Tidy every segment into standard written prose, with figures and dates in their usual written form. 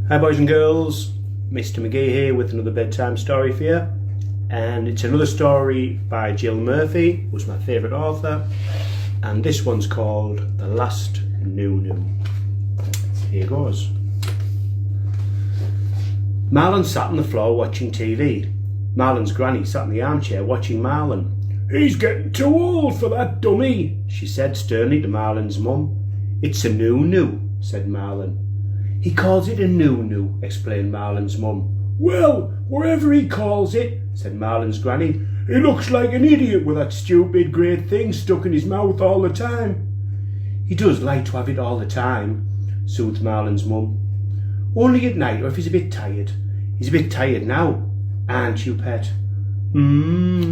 Hi boys and girls, Mr. McGhee here with another bedtime story for you, and it's another story by Gill Murphy, who's my favourite author, and this one's called The Last Noo-Noo. Here goes. Marlon sat on the floor watching TV. Marlon's granny sat in the armchair watching Marlon. "He's getting too old for that dummy," she said sternly to Marlon's mum. "It's a noo-noo," said Marlon. "He calls it a noo-noo," explained Marlon's mum. "Well, whatever he calls it," said Marlon's granny, "he looks like an idiot with that stupid great thing stuck in his mouth all the time." "He does like to have it all the time," soothed Marlon's mum. "Only at night or if he's a bit tired. He's a bit tired now, aren't you, pet?"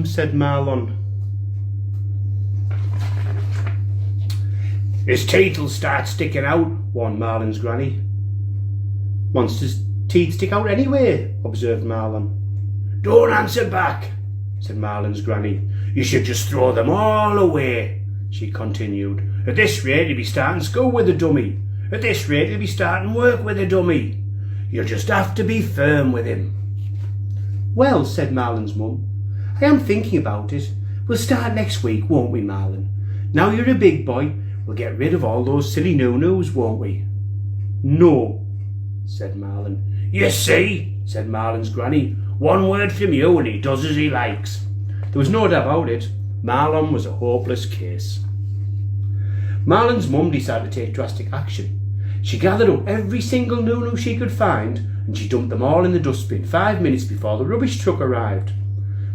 Said Marlon. "His teeth'll start sticking out," warned Marlon's granny. "Monster's teeth stick out anyway," observed Marlon. "Don't answer back," said Marlon's granny. "You should just throw them all away," she continued. "At this rate you'll be starting school with a dummy. At this rate you'll be starting work with a dummy. You'll just have to be firm with him." "Well," said Marlon's mum, "I am thinking about it. We'll start next week, won't we, Marlon? Now you're a big boy, we'll get rid of all those silly noo-noos, won't we?" "No," said Marlon. "You see," said Marlon's granny, "one word from you and he does as he likes." There was no doubt about it. Marlon was a hopeless case. Marlon's mum decided to take drastic action. She gathered up every single noo-noo she could find and she dumped them all in the dustbin 5 minutes before the rubbish truck arrived.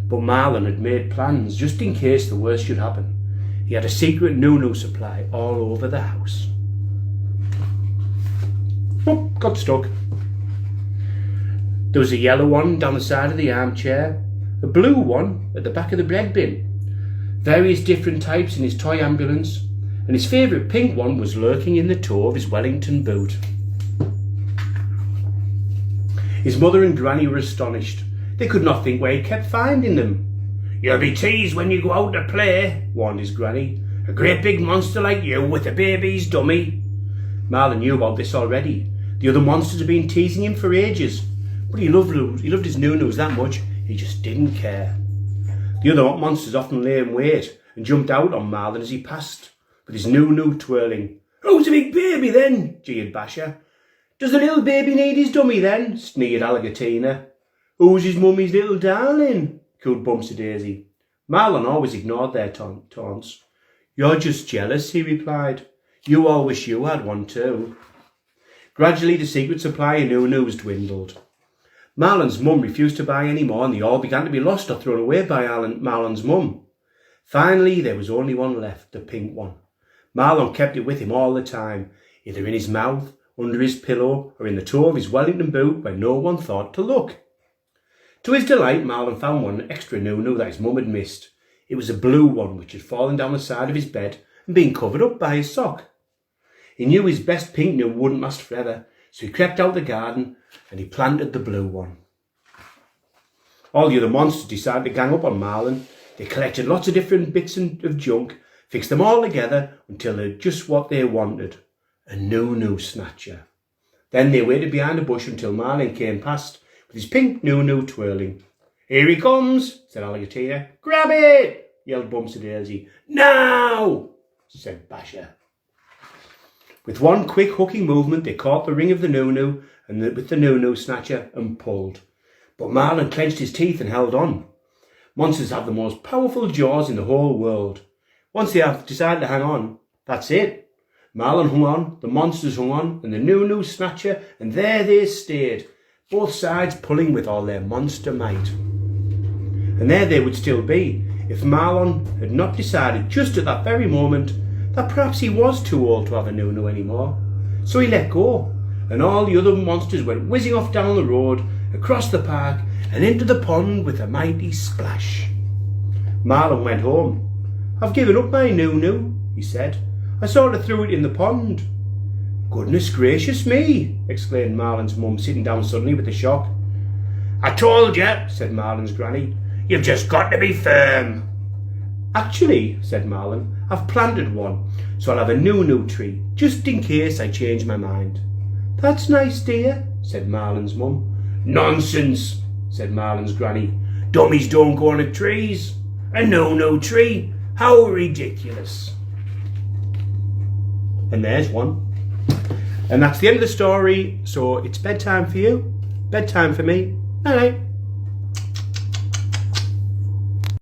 But Marlon had made plans just in case the worst should happen. He had a secret noo-noo supply all over the house. Oh, got stuck. There was a yellow one down the side of the armchair, a blue one at the back of the bread bin, various different types in his toy ambulance, and his favourite pink one was lurking in the toe of his Wellington boot. His mother and granny were astonished. They could not think where he kept finding them. "You'll be teased when you go out to play," warned his granny. "A great big monster like you with a baby's dummy." Marlon knew about this already. The other monsters had been teasing him for ages, but he loved his noo-noos that much, he just didn't care. The other monsters often lay in wait and jumped out on Marlon as he passed, with his noo-noo twirling. "Who's a big baby then?" jeered Basher. "Does the little baby need his dummy then?" sneered Alligatina. "Who's his mummy's little darling?" cooed Bumps Daisy. Marlon always ignored their taunts. "You're just jealous," he replied. "You all wish you had one too." Gradually the secret supply of noo-noos dwindled. Marlon's mum refused to buy any more and they all began to be lost or thrown away by Marlon's mum. Finally there was only one left, the pink one. Marlon kept it with him all the time, either in his mouth, under his pillow, or in the toe of his Wellington boot where no one thought to look. To his delight, Marlon found one extra noo-noo that his mum had missed. It was a blue one which had fallen down the side of his bed and been covered up by his sock. He knew his best pink noo wouldn't last forever, so he crept out the garden and he planted the blue one. All the other monsters decided to gang up on Marlon. They collected lots of different bits of junk, fixed them all together until they had just what they wanted, a noo-noo snatcher. Then they waited behind a bush until Marlon came past with his pink noo-noo twirling. "Here he comes," said Alligator. "Grab it," yelled Bumps Daisy. "Now," said Basher. With one quick hooking movement they caught the ring of the noo-noo with the noo-noo snatcher and pulled. But Marlon clenched his teeth and held on. Monsters have the most powerful jaws in the whole world. Once they have decided to hang on, that's it. Marlon hung on, the monsters hung on, and the noo-noo snatcher, and there they stayed, both sides pulling with all their monster might. And there they would still be, if Marlon had not decided just at that very moment that perhaps he was too old to have a noo-noo anymore. So he let go, and all the other monsters went whizzing off down the road, across the park, and into the pond with a mighty splash. Marlon went home. "I've given up my noo-noo," he said. "I sort of threw it in the pond." "Goodness gracious me!" exclaimed Marlon's mum, sitting down suddenly with a shock. "I told you," said Marlon's granny. "You've just got to be firm." "Actually," said Marlon, "I've planted one, so I'll have a noo-noo tree, just in case I change my mind." "That's nice, dear," said Marlon's mum. Nonsense, said Marlon's granny. Dummies don't go on the trees. And no tree. How ridiculous. And there's one. And that's the end of the story. So it's bedtime for you, bedtime for me. Night night.